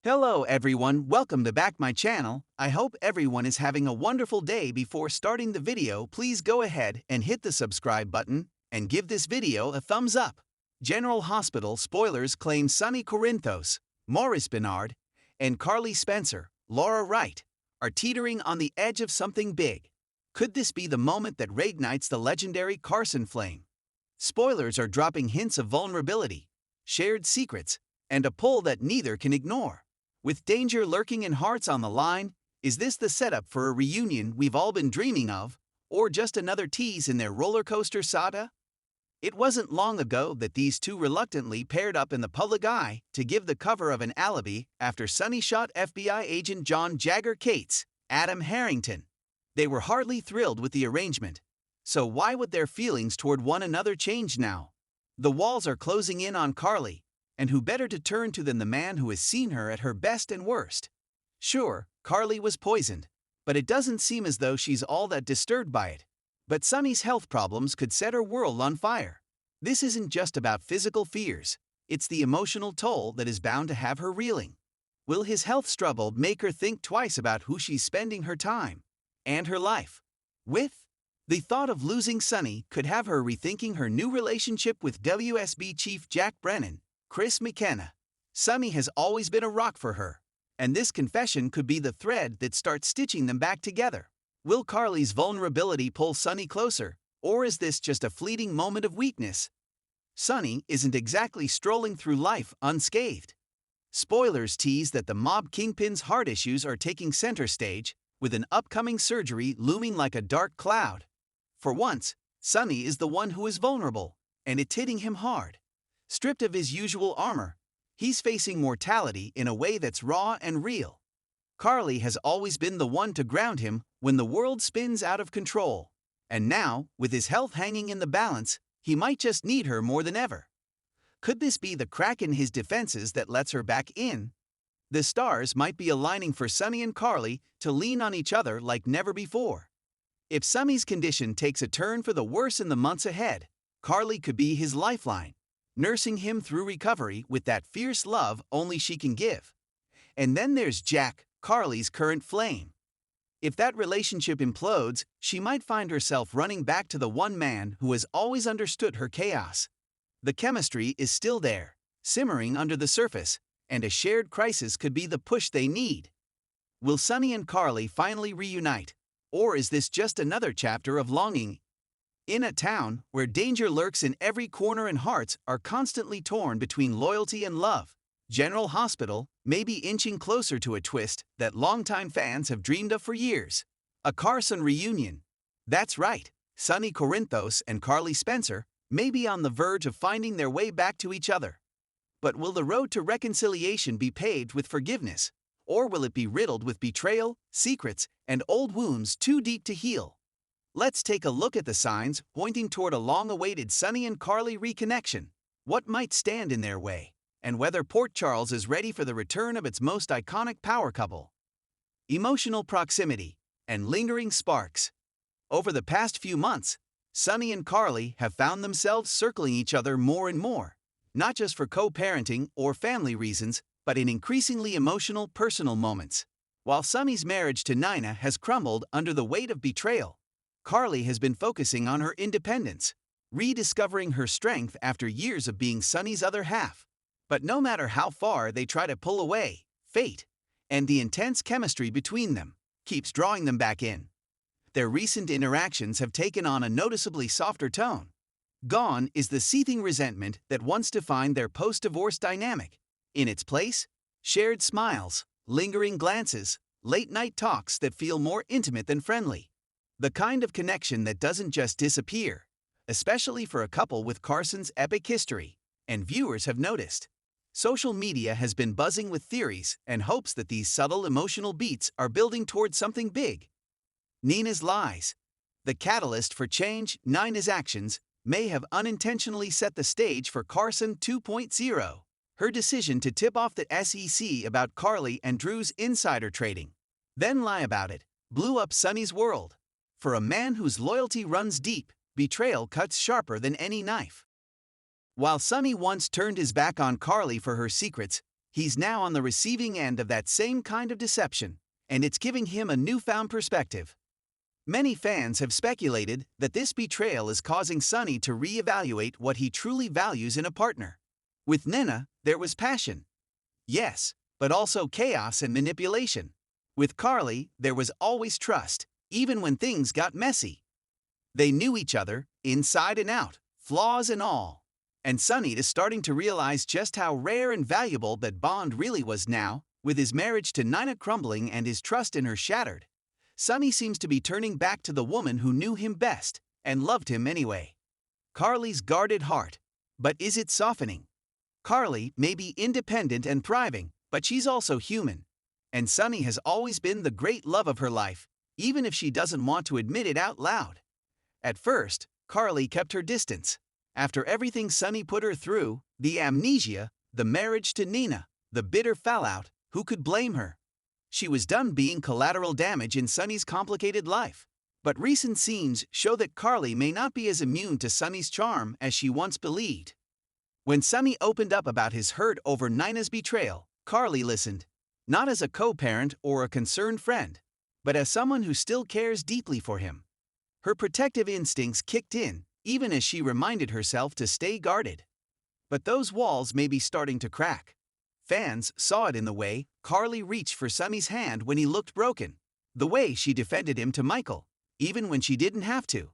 Hello everyone, welcome to back my channel. I hope everyone is having a wonderful day. Before starting the video, please go ahead and hit the subscribe button and give this video a thumbs up. General Hospital spoilers claim Sonny Corinthos, Maurice Bernard, and Carly Spencer, Laura Wright, are teetering on the edge of something big. Could this be the moment that reignites the legendary Carson flame? Spoilers are dropping hints of vulnerability, shared secrets, and a pull that neither can ignore. With danger lurking in hearts on the line, is this the setup for a reunion we've all been dreaming of, or just another tease in their roller coaster saga? It wasn't long ago that these two reluctantly paired up in the public eye to give the cover of an alibi after Sonny shot FBI agent John Jagger Cates, Adam Harrington. They were hardly thrilled with the arrangement. So why would their feelings toward one another change now? The walls are closing in on Carly, and who better to turn to than the man who has seen her at her best and worst? Sure, Carly was poisoned, but it doesn't seem as though she's all that disturbed by it. But Sonny's health problems could set her world on fire. This isn't just about physical fears, it's the emotional toll that is bound to have her reeling. Will his health struggle make her think twice about who she's spending her time and her life with? The thought of losing Sonny could have her rethinking her new relationship with WSB Chief Jack Brennan, Chris McKenna. Sonny has always been a rock for her, and this confession could be the thread that starts stitching them back together. Will Carly's vulnerability pull Sonny closer, or is this just a fleeting moment of weakness? Sonny isn't exactly strolling through life unscathed. Spoilers tease that the mob kingpin's heart issues are taking center stage, with an upcoming surgery looming like a dark cloud. For once, Sonny is the one who is vulnerable, and it's hitting him hard. Stripped of his usual armor, he's facing mortality in a way that's raw and real. Carly has always been the one to ground him when the world spins out of control. And now, with his health hanging in the balance, he might just need her more than ever. Could this be the crack in his defenses that lets her back in? The stars might be aligning for Sonny and Carly to lean on each other like never before. If Sonny's condition takes a turn for the worse in the months ahead, Carly could be his lifeline, nursing him through recovery with that fierce love only she can give. And then there's Jack, Carly's current flame. If that relationship implodes, she might find herself running back to the one man who has always understood her chaos. The chemistry is still there, simmering under the surface, and a shared crisis could be the push they need. Will Sonny and Carly finally reunite, or is this just another chapter of longing? In a town where danger lurks in every corner and hearts are constantly torn between loyalty and love, General Hospital may be inching closer to a twist that longtime fans have dreamed of for years. A Carson reunion. That's right, Sonny Corinthos and Carly Spencer may be on the verge of finding their way back to each other. But will the road to reconciliation be paved with forgiveness, or will it be riddled with betrayal, secrets, and old wounds too deep to heal? Let's take a look at the signs pointing toward a long-awaited Sonny and Carly reconnection. What might stand in their way, and whether Port Charles is ready for the return of its most iconic power couple. Emotional proximity and lingering sparks. Over the past few months, Sonny and Carly have found themselves circling each other more and more, not just for co-parenting or family reasons, but in increasingly emotional personal moments. While Sonny's marriage to Nina has crumbled under the weight of betrayal, Carly has been focusing on her independence, rediscovering her strength after years of being Sonny's other half. But no matter how far they try to pull away, fate, and the intense chemistry between them, keeps drawing them back in. Their recent interactions have taken on a noticeably softer tone. Gone is the seething resentment that once defined their post-divorce dynamic. In its place, shared smiles, lingering glances, late-night talks that feel more intimate than friendly. The kind of connection that doesn't just disappear, especially for a couple with Carson's epic history, and viewers have noticed. Social media has been buzzing with theories and hopes that these subtle emotional beats are building towards something big. Nina's lies. The catalyst for change, Nina's actions, may have unintentionally set the stage for Carson 2.0. Her decision to tip off the SEC about Carly and Drew's insider trading, then lie about it, blew up Sonny's world. For a man whose loyalty runs deep, betrayal cuts sharper than any knife. While Sonny once turned his back on Carly for her secrets, He's now on the receiving end of that same kind of deception, and it's giving him a newfound perspective. Many fans have speculated that this betrayal is causing Sonny to reevaluate what he truly values in a partner. With Nina, there was passion. Yes, but also chaos and manipulation. With Carly, there was always trust, even when things got messy. They knew each other, inside and out, flaws and all. And Sonny is starting to realize just how rare and valuable that bond really was now, with his marriage to Nina crumbling and his trust in her shattered. Sonny seems to be turning back to the woman who knew him best, and loved him anyway. Carly's guarded heart. But is it softening? Carly may be independent and thriving, but she's also human. And Sonny has always been the great love of her life, even if she doesn't want to admit it out loud. At first, Carly kept her distance. After everything Sonny put her through, the amnesia, the marriage to Nina, the bitter fallout, who could blame her? She was done being collateral damage in Sonny's complicated life. But recent scenes show that Carly may not be as immune to Sonny's charm as she once believed. When Sonny opened up about his hurt over Nina's betrayal, Carly listened, not as a co-parent or a concerned friend, but as someone who still cares deeply for him. Her protective instincts kicked in, even as she reminded herself to stay guarded. But those walls may be starting to crack. Fans saw it in the way Carly reached for Sonny's hand when he looked broken, the way she defended him to Michael, even when she didn't have to.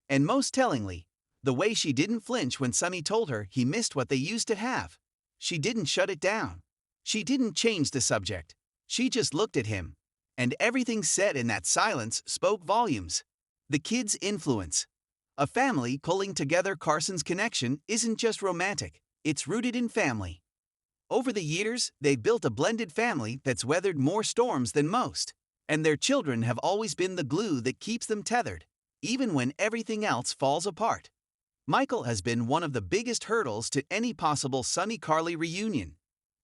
And most tellingly, the way she didn't flinch when Sonny told her he missed what they used to have. She didn't shut it down. She didn't change the subject. She just looked at him. And everything said in that silence spoke volumes. The kid's influence. A family pulling together. Carson's connection isn't just romantic, it's rooted in family. Over the years, they've built a blended family that's weathered more storms than most. And their children have always been the glue that keeps them tethered, even when everything else falls apart. Michael has been one of the biggest hurdles to any possible Sonny-Carly reunion.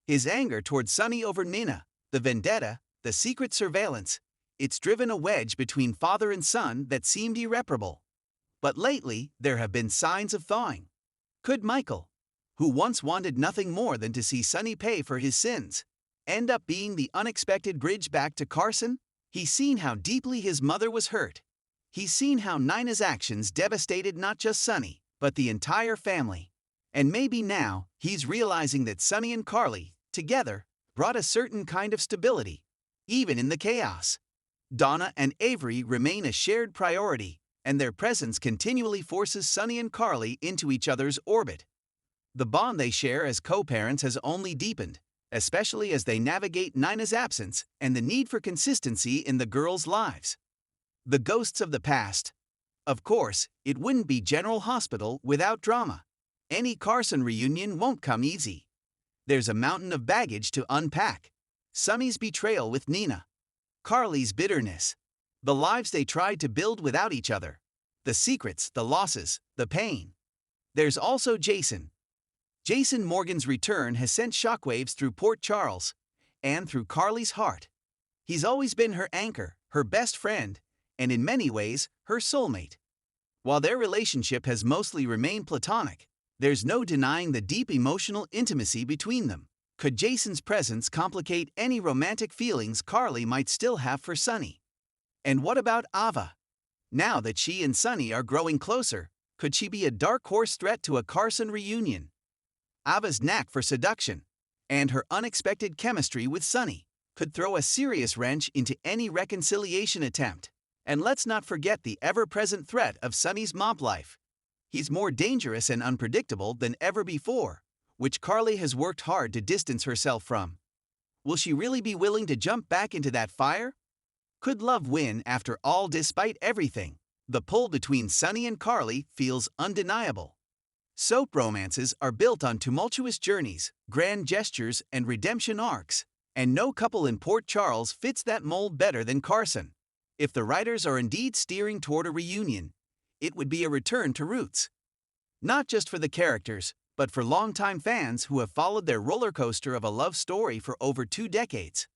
His anger toward Sonny over Nina, the vendetta, the secret surveillance, it's driven a wedge between father and son that seemed irreparable. But lately, there have been signs of thawing. Could Michael, who once wanted nothing more than to see Sonny pay for his sins, end up being the unexpected bridge back to Carson? He's seen how deeply his mother was hurt. He's seen how Nina's actions devastated not just Sonny, but the entire family. And maybe now, he's realizing that Sonny and Carly, together, brought a certain kind of stability, even in the chaos. Donna and Avery remain a shared priority, and their presence continually forces Sonny and Carly into each other's orbit. The bond they share as co-parents has only deepened, especially as they navigate Nina's absence and the need for consistency in the girls' lives. The ghosts of the past. Of course, it wouldn't be General Hospital without drama. Any Carson reunion won't come easy. There's a mountain of baggage to unpack. Sonny's betrayal with Nina. Carly's bitterness. The lives they tried to build without each other. The secrets, the losses, the pain. There's also Jason. Jason Morgan's return has sent shockwaves through Port Charles and through Carly's heart. He's always been her anchor, her best friend, and in many ways, her soulmate. While their relationship has mostly remained platonic, there's no denying the deep emotional intimacy between them. Could Jason's presence complicate any romantic feelings Carly might still have for Sonny? And what about Ava? Now that she and Sonny are growing closer, could she be a dark horse threat to a Carson reunion? Ava's knack for seduction and her unexpected chemistry with Sonny could throw a serious wrench into any reconciliation attempt. And let's not forget the ever-present threat of Sonny's mob life. He's more dangerous and unpredictable than ever before, which Carly has worked hard to distance herself from. Will she really be willing to jump back into that fire? Could love win after all despite everything? The pull between Sonny and Carly feels undeniable. Soap romances are built on tumultuous journeys, grand gestures, and redemption arcs, and no couple in Port Charles fits that mold better than Carson. If the writers are indeed steering toward a reunion, it would be a return to roots. Not just for the characters, but for longtime fans who have followed their roller coaster of a love story for over 2 decades.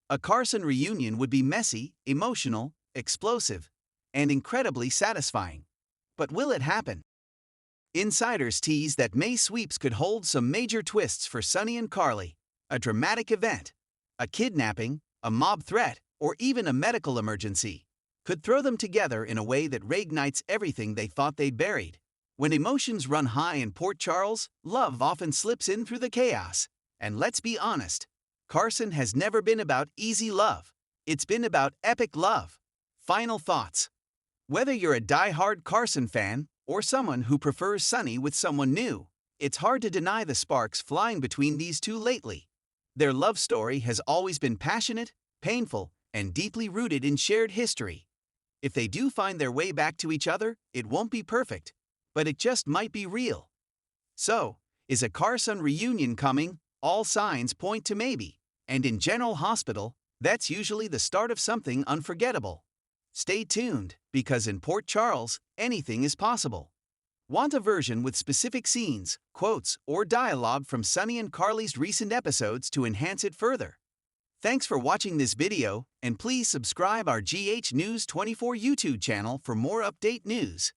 A Carson reunion would be messy, emotional, explosive, and incredibly satisfying. But will it happen? Insiders tease that May sweeps could hold some major twists for Sonny and Carly, A dramatic event, a kidnapping, a mob threat, or even a medical emergency could throw them together in a way that reignites everything they thought they'd buried. When emotions run high in Port Charles, love often slips in through the chaos. And let's be honest, Carson has never been about easy love. It's been about epic love. Final thoughts. Whether you're a die-hard Carson fan or someone who prefers Sonny with someone new, it's hard to deny the sparks flying between these two lately. Their love story has always been passionate, painful, and deeply rooted in shared history. If they do find their way back to each other, it won't be perfect, but it just might be real. So, is a Carson reunion coming? All signs point to maybe. And in General Hospital, that's usually the start of something unforgettable. Stay tuned, because in Port Charles, anything is possible. Want a version with specific scenes, quotes, or dialogue from Sonny and Carly's recent episodes to enhance it further? Thanks for watching this video, and please subscribe our GH News 24 YouTube channel for more update news.